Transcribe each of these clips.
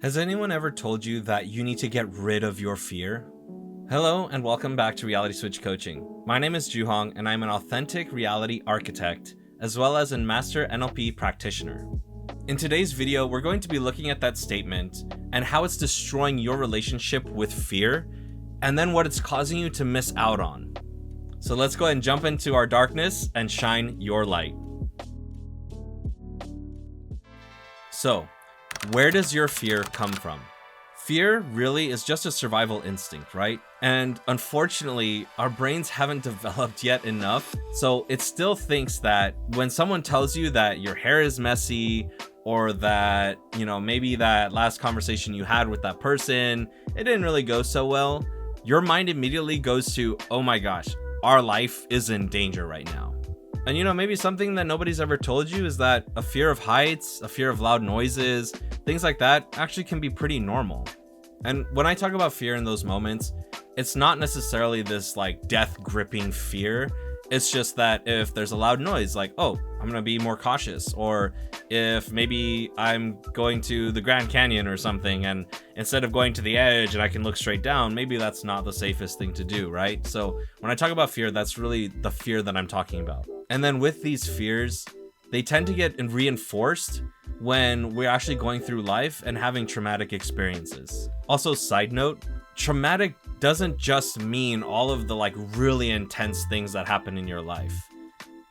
Has anyone ever told you that you need to get rid of your fear? Hello and welcome back to Reality Switch Coaching. My name is Juhong and I'm an authentic reality architect as well as a master NLP practitioner. In today's video, we're going to be looking at that statement and how it's destroying your relationship with fear and then what it's causing you to miss out on. So let's go ahead and jump into our darkness and shine your light. So, where does your fear come from? Fear really is just a survival instinct, right? And unfortunately, our brains haven't developed yet enough. So it still thinks that when someone tells you that your hair is messy or that, maybe that last conversation you had with that person, it didn't really go so well, your mind immediately goes to, oh my gosh, our life is in danger right now. And maybe something that nobody's ever told you is that a fear of heights, a fear of loud noises, things like that actually can be pretty normal. And when I talk about fear in those moments, it's not necessarily this like death gripping fear. It's just that if there's a loud noise, like, oh, I'm gonna be more cautious. Or if maybe I'm going to the Grand Canyon or something, and instead of going to the edge and I can look straight down, maybe that's not the safest thing to do, right? So when I talk about fear, that's really the fear that I'm talking about. And then with these fears, they tend to get reinforced when we're actually going through life and having traumatic experiences. Also, side note, traumatic doesn't just mean all of the like really intense things that happen in your life.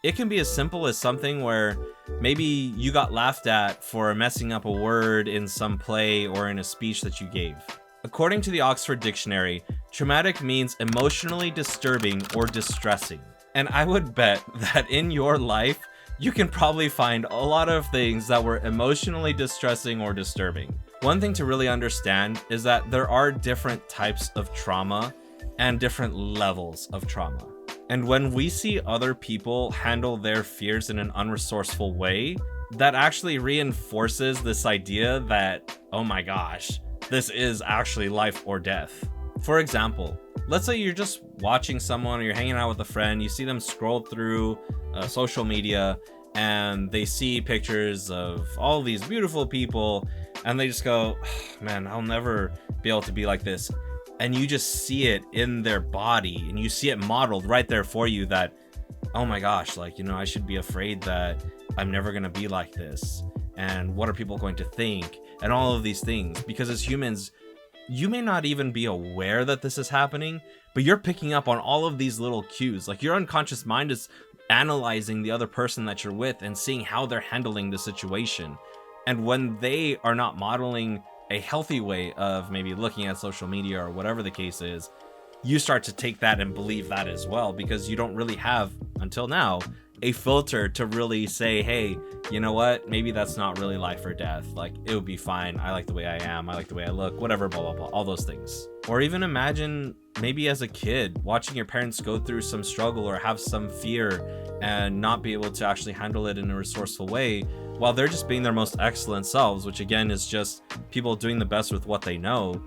It can be as simple as something where maybe you got laughed at for messing up a word in some play or in a speech that you gave. According to the Oxford Dictionary, traumatic means emotionally disturbing or distressing. And I would bet that in your life, you can probably find a lot of things that were emotionally distressing or disturbing. One thing to really understand is that there are different types of trauma and different levels of trauma. And when we see other people handle their fears in an unresourceful way, that actually reinforces this idea that, oh my gosh, this is actually life or death. For example, let's say you're just watching someone or you're hanging out with a friend, you see them scroll through social media and they see pictures of all these beautiful people and they just go, oh, man, I'll never be able to be like this. And you just see it in their body and you see it modeled right there for you that, oh my gosh, I should be afraid that I'm never going to be like this. And what are people going to think? And all of these things, because as humans, you may not even be aware that this is happening, but you're picking up on all of these little cues. Like your unconscious mind is analyzing the other person that you're with and seeing how they're handling the situation. And when they are not modeling a healthy way of maybe looking at social media or whatever the case is, you start to take that and believe that as well, because you don't really have, until now, a filter to really say, hey, you know what? Maybe that's not really life or death. Like, it would be fine. I like the way I am. I like the way I look, whatever, blah, blah, blah, all those things. Or even imagine maybe as a kid watching your parents go through some struggle or have some fear and not be able to actually handle it in a resourceful way while they're just being their most excellent selves, which again is just people doing the best with what they know.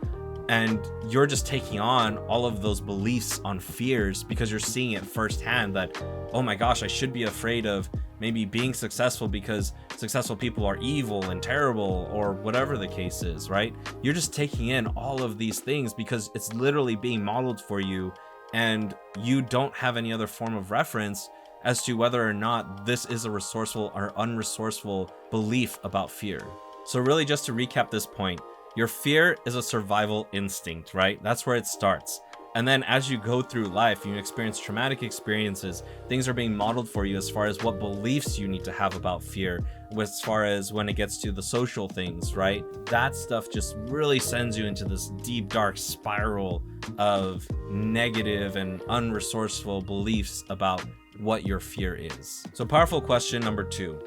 And you're just taking on all of those beliefs on fears because you're seeing it firsthand that, oh my gosh, I should be afraid of maybe being successful because successful people are evil and terrible or whatever the case is, right? You're just taking in all of these things because it's literally being modeled for you and you don't have any other form of reference as to whether or not this is a resourceful or unresourceful belief about fear. So really, just to recap this point, your fear is a survival instinct, right? That's where it starts. And then as you go through life, you experience traumatic experiences, things are being modeled for you as far as what beliefs you need to have about fear, as far as when it gets to the social things, right? That stuff just really sends you into this deep, dark spiral of negative and unresourceful beliefs about what your fear is. So powerful question number 2.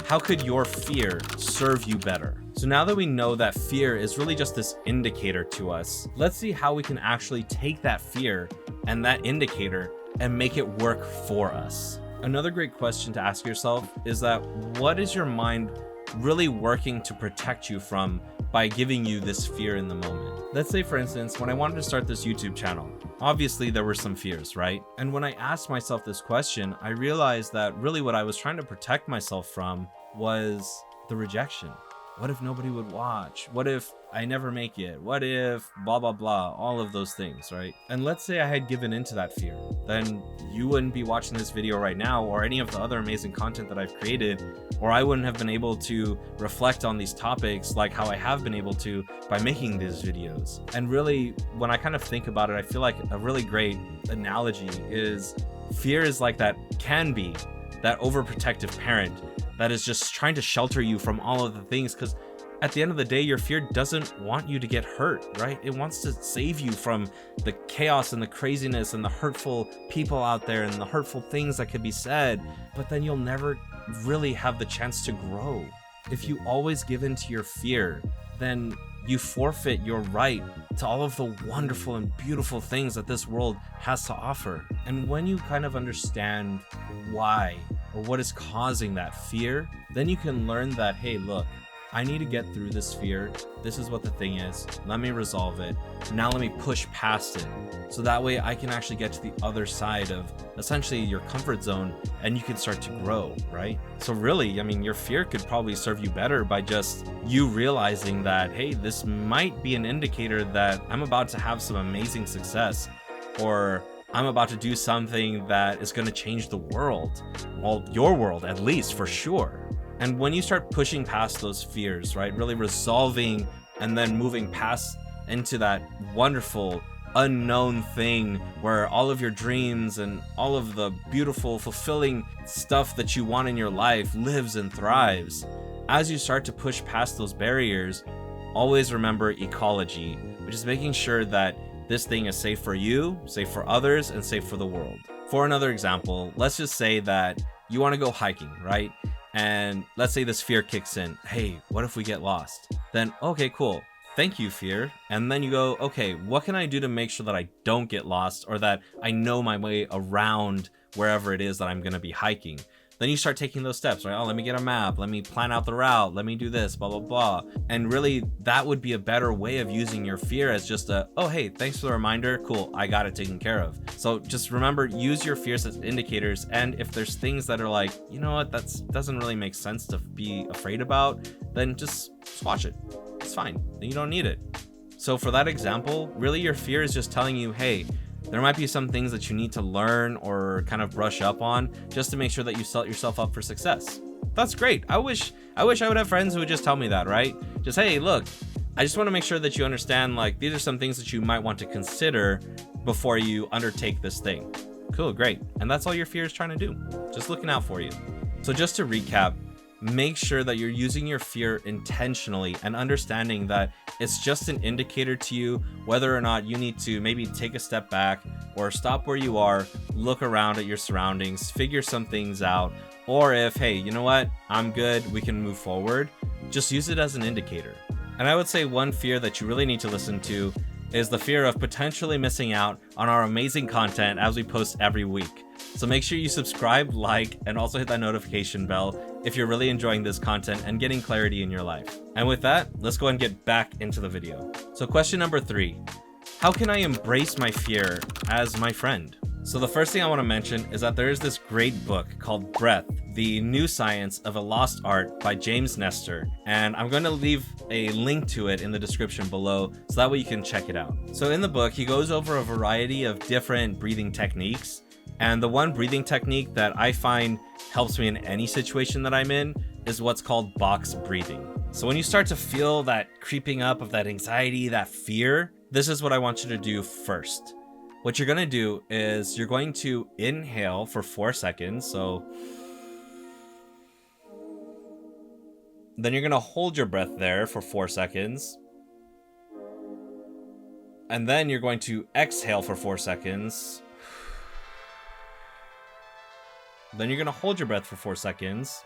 How could your fear serve you better? So now that we know that fear is really just this indicator to us, let's see how we can actually take that fear and that indicator and make it work for us. Another great question to ask yourself is that what is your mind really working to protect you from by giving you this fear in the moment? Let's say, for instance, when I wanted to start this YouTube channel, obviously there were some fears, right? And when I asked myself this question, I realized that really what I was trying to protect myself from was the rejection. What if nobody would watch? What if I never make it? What if blah, blah, blah, all of those things, right? And let's say I had given into that fear, then you wouldn't be watching this video right now or any of the other amazing content that I've created, or I wouldn't have been able to reflect on these topics like how I have been able to by making these videos. And really, when I kind of think about it, I feel like a really great analogy is fear is like that overprotective parent that is just trying to shelter you from all of the things, because at the end of the day, your fear doesn't want you to get hurt, right? It wants to save you from the chaos and the craziness and the hurtful people out there and the hurtful things that could be said, but then you'll never really have the chance to grow. If you always give in to your fear, then you forfeit your right to all of the wonderful and beautiful things that this world has to offer. And when you kind of understand why or what is causing that fear, then you can learn that, hey, look, I need to get through this fear. This is what the thing is. Let me resolve it. Now let me push past it. So that way I can actually get to the other side of essentially your comfort zone and you can start to grow, right? So really, I mean, your fear could probably serve you better by just you realizing that, hey, this might be an indicator that I'm about to have some amazing success, or I'm about to do something that is going to change the world. Well, your world, at least, for sure. And when you start pushing past those fears, right, really resolving and then moving past into that wonderful unknown thing where all of your dreams and all of the beautiful, fulfilling stuff that you want in your life lives and thrives. As you start to push past those barriers, always remember ecology, which is making sure that this thing is safe for you, safe for others, and safe for the world. For another example, let's just say that you want to go hiking, right? And let's say this fear kicks in. Hey, what if we get lost? Then, okay, cool. Thank you, fear. And then you go, okay, what can I do to make sure that I don't get lost or that I know my way around wherever it is that I'm going to be hiking? Then you start taking those steps, right? Oh, let me get a map. Let me plan out the route. Let me do this, blah, blah, blah. And really, that would be a better way of using your fear as just a, oh, hey, thanks for the reminder. Cool, I got it taken care of. So just remember, use your fears as indicators. And if there's things that are like, you know what, that doesn't really make sense to be afraid about, then just squash it. It's fine. You don't need it. So for that example, really your fear is just telling you, hey, there might be some things that you need to learn or kind of brush up on just to make sure that you set yourself up for success. That's great. I wish I would have friends who would just tell me that, right? Just, hey, look, I just want to make sure that you understand, like, these are some things that you might want to consider before you undertake this thing. Cool, great. And that's all your fear is trying to do. Just looking out for you. So just to recap, make sure that you're using your fear intentionally and understanding that it's just an indicator to you whether or not you need to maybe take a step back or stop where you are, look around at your surroundings, figure some things out, or if, hey, you know what, I'm good, we can move forward. Just use it as an indicator. And I would say one fear that you really need to listen to is the fear of potentially missing out on our amazing content as we post every week. So make sure you subscribe, like, and also hit that notification bell if you're really enjoying this content and getting clarity in your life. And with that, let's go and get back into the video. So question number 3, how can I embrace my fear as my friend? So the first thing I want to mention is that there is this great book called Breath, The New Science of a Lost Art by James Nestor. And I'm going to leave a link to it in the description below so that way you can check it out. So in the book, he goes over a variety of different breathing techniques. And the one breathing technique that I find helps me in any situation that I'm in is what's called box breathing. So when you start to feel that creeping up of that anxiety, that fear, this is what I want you to do first. What you're going to do is you're going to inhale for 4 seconds. So then you're going to hold your breath there for 4 seconds. And then you're going to exhale for 4 seconds. Then you're going to hold your breath for 4 seconds.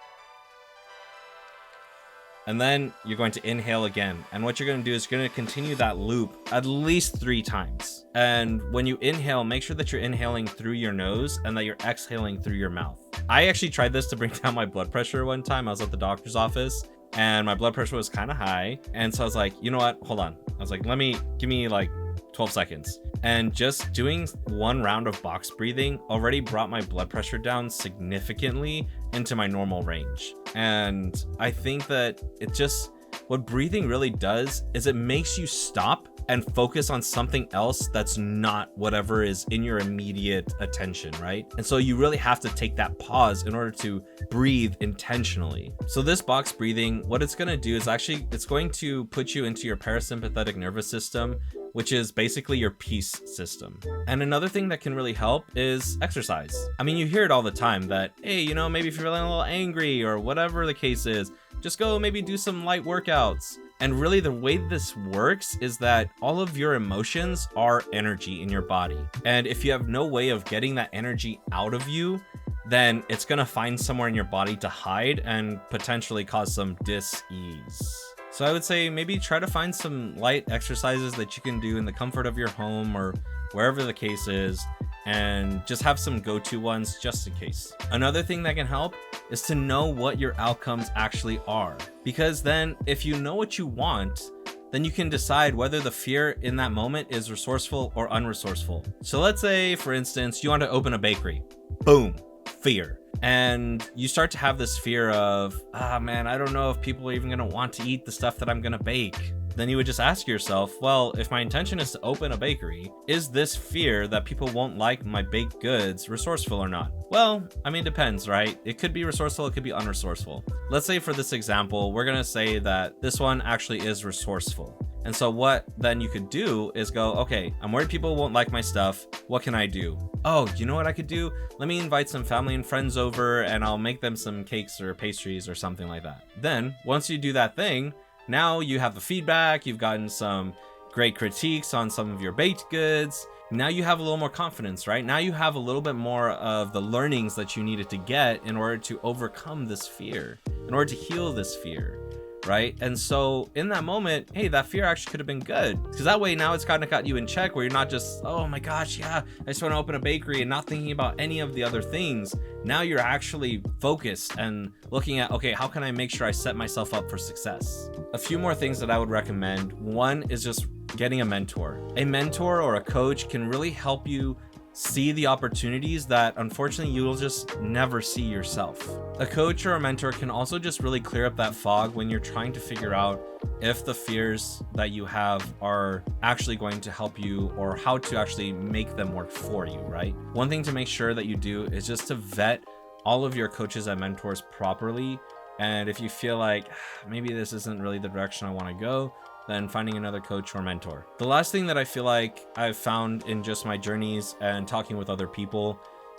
And then you're going to inhale again. And what you're going to do is you're going to continue that loop at least 3 times. And when you inhale, make sure that you're inhaling through your nose and that you're exhaling through your mouth. I actually tried this to bring down my blood pressure one time. I was at the doctor's office and my blood pressure was kind of high. And so I was like, you know what? Hold on. I was like, give me like 12 seconds. And just doing 1 round of box breathing already brought my blood pressure down significantly into my normal range. And I think that it just what breathing really does is it makes you stop and focus on something else that's not whatever is in your immediate attention, right? And so you really have to take that pause in order to breathe intentionally. So this box breathing, what it's going to do is actually, it's going to put you into your parasympathetic nervous system, which is basically your peace system. And another thing that can really help is exercise. I mean, you hear it all the time that, hey, you know, maybe if you're feeling a little angry or whatever the case is, just go maybe do some light workouts. And really the way this works is that all of your emotions are energy in your body. And if you have no way of getting that energy out of you, then it's gonna find somewhere in your body to hide and potentially cause some dis-ease. So I would say maybe try to find some light exercises that you can do in the comfort of your home or wherever the case is, and just have some go-to ones just in case. Another thing that can help is to know what your outcomes actually are, because then if you know what you want, then you can decide whether the fear in that moment is resourceful or unresourceful. So let's say, for instance, you want to open a bakery. Boom, fear. And you start to have this fear of, man, I don't know if people are even gonna want to eat the stuff that I'm gonna bake. Then you would just ask yourself, well, if my intention is to open a bakery, is this fear that people won't like my baked goods resourceful or not? Well, I mean, it depends, right? It could be resourceful, it could be unresourceful. Let's say for this example, we're gonna say that this one actually is resourceful. And so what then you could do is go, okay, I'm worried people won't like my stuff. What can I do? Oh, you know what I could do? Let me invite some family and friends over and I'll make them some cakes or pastries or something like that. Then once you do that thing, now you have the feedback, you've gotten some great critiques on some of your baked goods. Now you have a little more confidence, right? Now you have a little bit more of the learnings that you needed to get in order to overcome this fear, in order to heal this fear, right? And so in that moment, hey, that fear actually could have been good, because that way now it's kind of got you in check where you're not just, oh my gosh, yeah, I just want to open a bakery and not thinking about any of the other things. Now you're actually focused and looking at, okay, how can I make sure I set myself up for success? A few more things that I would recommend. One is just getting a mentor. A mentor or a coach can really help you see the opportunities that unfortunately you will just never see yourself. A coach or a mentor can also just really clear up that fog when you're trying to figure out if the fears that you have are actually going to help you or how to actually make them work for you, right? One thing to make sure that you do is just to vet all of your coaches and mentors properly. And if you feel like maybe this isn't really the direction I want to go, then finding another coach or mentor. The last thing that I feel like I've found in just my journeys and talking with other people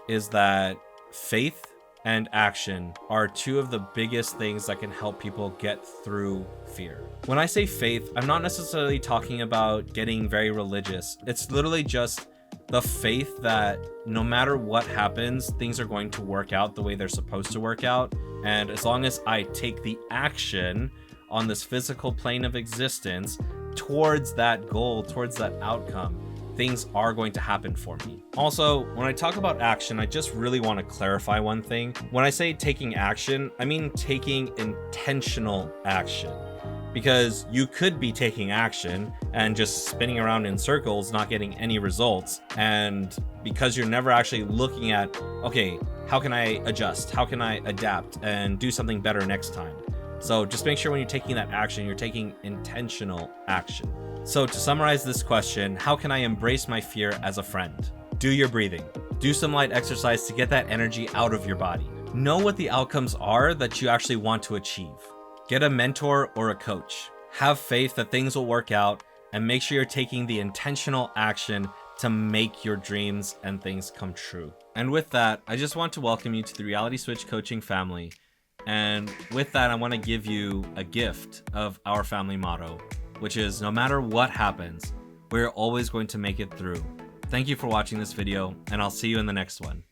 is that faith and action are two of the biggest things that can help people get through fear. When I say faith, I'm not necessarily talking about getting very religious. It's literally just the faith that no matter what happens, things are going to work out the way they're supposed to work out. And as long as I take the action on this physical plane of existence towards that goal, towards that outcome, things are going to happen for me. Also, when I talk about action, I just really want to clarify one thing. When I say taking action, I mean taking intentional action. Because you could be taking action and just spinning around in circles, not getting any results. And because you're never actually looking at, okay, how can I adjust? How can I adapt and do something better next time? So just make sure when you're taking that action, you're taking intentional action. So to summarize this question, how can I embrace my fear as a friend? Do your breathing. Do some light exercise to get that energy out of your body. Know what the outcomes are that you actually want to achieve. Get a mentor or a coach. Have faith that things will work out, and make sure you're taking the intentional action to make your dreams and things come true. And with that, I just want to welcome you to the Reality Switch Coaching family. And with that, I want to give you a gift of our family motto, which is no matter what happens, we're always going to make it through. Thank you for watching this video, and I'll see you in the next one.